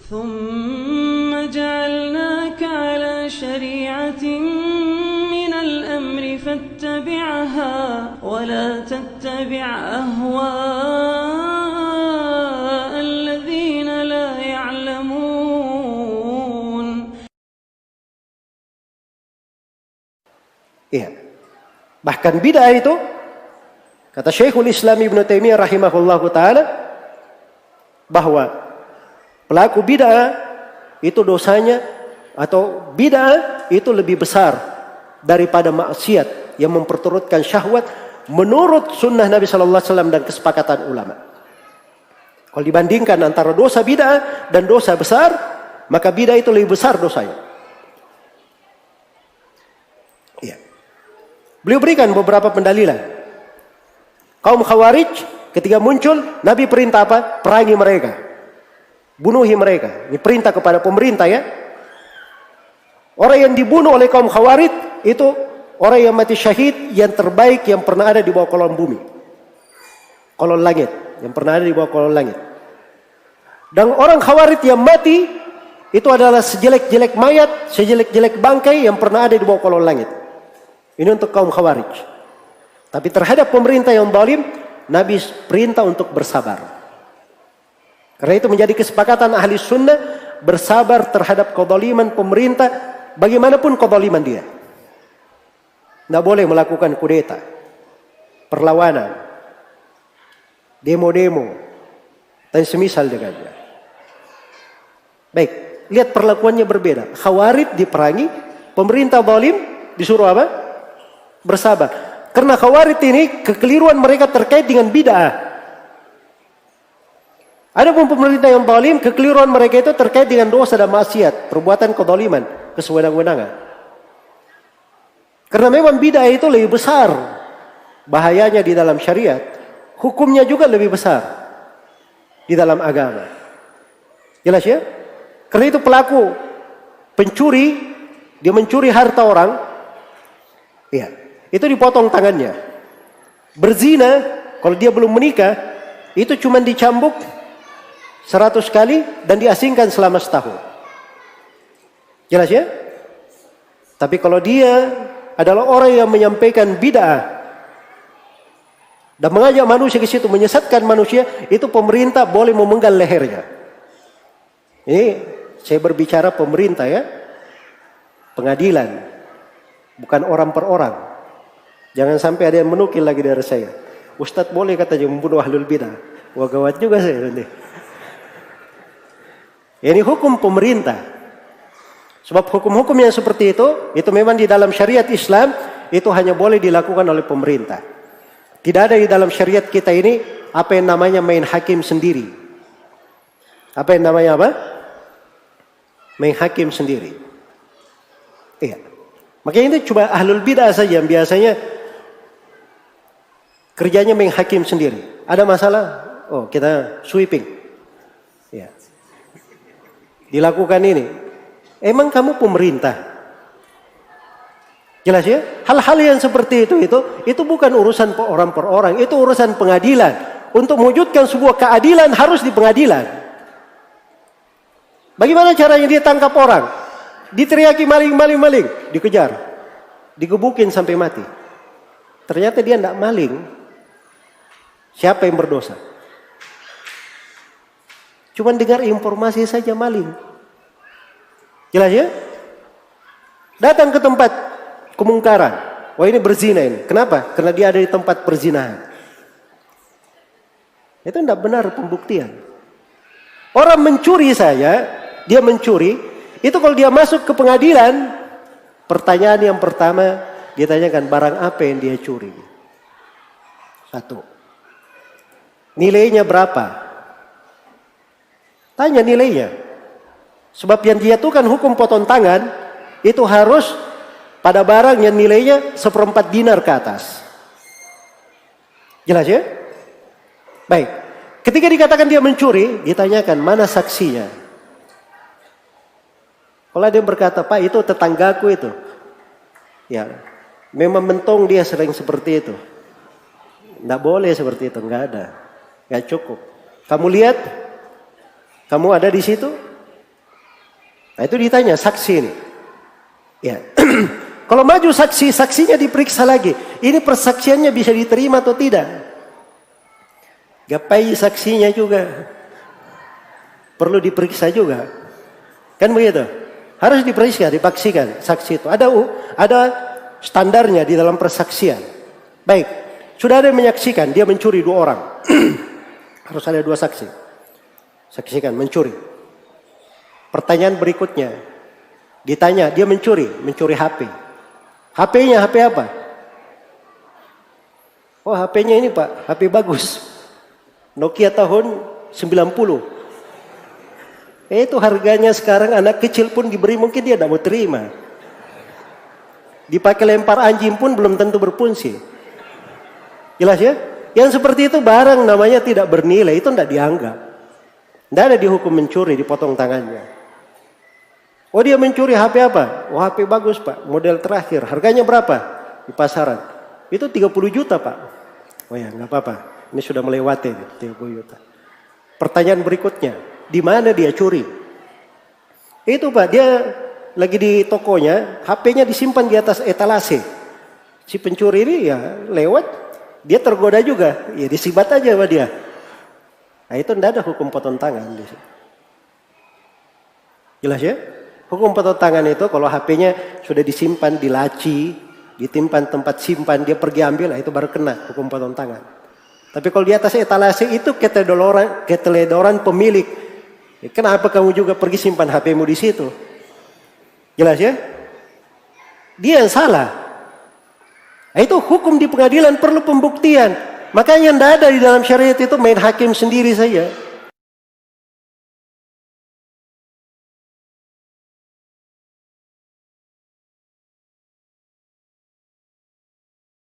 ثم جعلناك على شريعة من الأمر فاتبعها ولا تتبع أهواء الذين لا يعلمون. Iya. Bahkan bid'ah itu, kata Syekhul Islam Ibnu Taimiyah rahimahullahu taala, bahwa pelaku bid'ah itu dosanya atau bid'ah itu lebih besar daripada maksiat yang memperturutkan syahwat menurut sunnah Nabi sallallahu alaihi wasallam dan kesepakatan ulama. Kalau dibandingkan antara dosa bid'ah dan dosa besar, maka bid'ah itu lebih besar dosanya. Iya. Beliau berikan beberapa pendalilan. Kaum Khawarij ketika muncul, Nabi perintah apa? Perangi mereka. Bunuhi mereka. Ini perintah kepada pemerintah ya. Orang yang dibunuh oleh kaum Khawarij itu orang yang mati syahid yang terbaik yang pernah ada di bawah kolong bumi. Kolong langit. Yang pernah ada di bawah kolong langit. Dan orang Khawarij yang mati itu adalah sejelek-jelek mayat, sejelek-jelek bangkai yang pernah ada di bawah kolong langit. Ini untuk kaum Khawarij. Tapi terhadap pemerintah yang zalim, Nabi perintah untuk bersabar. Karena itu menjadi kesepakatan ahli sunnah bersabar terhadap kezaliman pemerintah, bagaimanapun kezaliman dia. Tidak boleh melakukan kudeta, perlawanan, demo-demo, dan semisal dengannya. Baik, lihat perlakuannya berbeda. Khawarij diperangi, pemerintah zalim disuruh apa? Bersabar. Karena Khawarij ini kekeliruan mereka terkait dengan bid'ah. Adapun pemerintah yang zalim, kekeliruan mereka itu terkait dengan dosa dan maksiat, perbuatan kezaliman, kesewenang-wenangan. Karena memang bid'ah itu lebih besar bahayanya di dalam syariat, hukumnya juga lebih besar di dalam agama. Jelas ya? Karena itu pelaku pencuri, dia mencuri harta orang, ya, itu dipotong tangannya. Berzina, kalau dia belum menikah, itu cuma dicambuk 100 kali dan diasingkan selama setahun. Jelas ya? Tapi kalau dia adalah orang yang menyampaikan bid'ah dan mengajak manusia ke situ, menyesatkan manusia, itu pemerintah boleh memenggal lehernya. Ini saya berbicara pemerintah ya, pengadilan, bukan orang per orang. Jangan sampai ada yang menukil lagi dari saya. Ustadz boleh katanya membunuh ahlul bidah. Wah gawat juga saya nanti. Ini hukum pemerintah. Sebab hukum-hukum yang seperti itu memang di dalam syariat Islam itu hanya boleh dilakukan oleh pemerintah. Tidak ada di dalam syariat kita ini apa yang namanya main hakim sendiri. Apa yang namanya apa? Main hakim sendiri. Iya. Makanya itu cuma ahlul bidah saja yang biasanya kerjanya main hakim sendiri. Ada masalah? Oh, kita sweeping. Ya. Dilakukan ini. Emang kamu pemerintah? Jelas ya? Hal-hal yang seperti itu bukan urusan orang per orang, itu urusan pengadilan. Untuk mewujudkan sebuah keadilan harus di pengadilan. Bagaimana caranya dia tangkap orang? Diteriaki maling, dikejar. Digebukin sampai mati. Ternyata dia tidak maling. Siapa yang berdosa? Cuma dengar informasi saja maling. Jelas ya? Datang ke tempat kemungkaran. Wah ini berzina ini. Kenapa? Karena dia ada di tempat perzinahan. Itu tidak benar pembuktian. Orang mencuri saja, dia mencuri. Itu kalau dia masuk ke pengadilan, pertanyaan yang pertama dia tanyakan barang apa yang dia curi. 1. Nilainya berapa? Tanya nilainya. Sebab yang dijatuhkan hukum potong tangan itu harus pada barang yang nilainya 1/4 dinar ke atas. Jelas ya? Baik. Ketika dikatakan dia mencuri, ditanyakan mana saksinya. Kalau ada yang berkata, Pak itu tetanggaku itu. Ya, memang mentong dia sering seperti itu. Tidak boleh seperti itu, enggak ada. Enggak cukup. Kamu lihat? Kamu ada di situ? Nah itu ditanya saksi ini. Ya. Kalau maju saksi, saksinya diperiksa lagi. Ini persaksiannya bisa diterima atau tidak? Gapai saksinya juga. Perlu diperiksa juga. Kan begitu? Harus diperiksa, dipaksikan saksi itu. Ada standarnya di dalam persaksian. Baik, sudah ada yang menyaksikan, dia mencuri 2 orang. Harus ada 2 saksi. Saksikan, mencuri. Pertanyaan berikutnya. Ditanya, dia mencuri HP. HP-nya HP apa? Oh HP-nya ini Pak, HP bagus. Nokia tahun 90. Itu harganya sekarang anak kecil pun diberi mungkin dia tidak mau terima. Dipakai lempar anjing pun belum tentu berfungsi. Jelas ya? Yang seperti itu barang namanya tidak bernilai, itu tidak dianggap. Tidak ada dihukum mencuri, dipotong tangannya. Oh dia mencuri HP apa? Oh HP bagus Pak, model terakhir. Harganya berapa? Di pasaran. Itu 30 juta Pak. Oh ya nggak apa-apa. Ini sudah melewati 30 juta. Pertanyaan berikutnya, di mana dia curi? Itu Pak, dia lagi di tokonya, HP-nya disimpan di atas etalase. Si pencuri ini ya lewat, dia tergoda juga, ya disibat aja sama dia. Nah itu tidak ada hukum potong tangan di situ. Jelas ya? Hukum potong tangan itu kalau HP-nya sudah disimpan di laci, ditimpan tempat simpan, dia pergi ambil, nah itu baru kena hukum potong tangan. Tapi kalau di atas etalase itu keteledoran pemilik. Ya, kenapa kamu juga pergi simpan HP-mu di situ? Jelas ya? Dia yang salah. Nah, itu hukum di pengadilan perlu pembuktian. Makanya tidak ada di dalam syariat itu main hakim sendiri saja.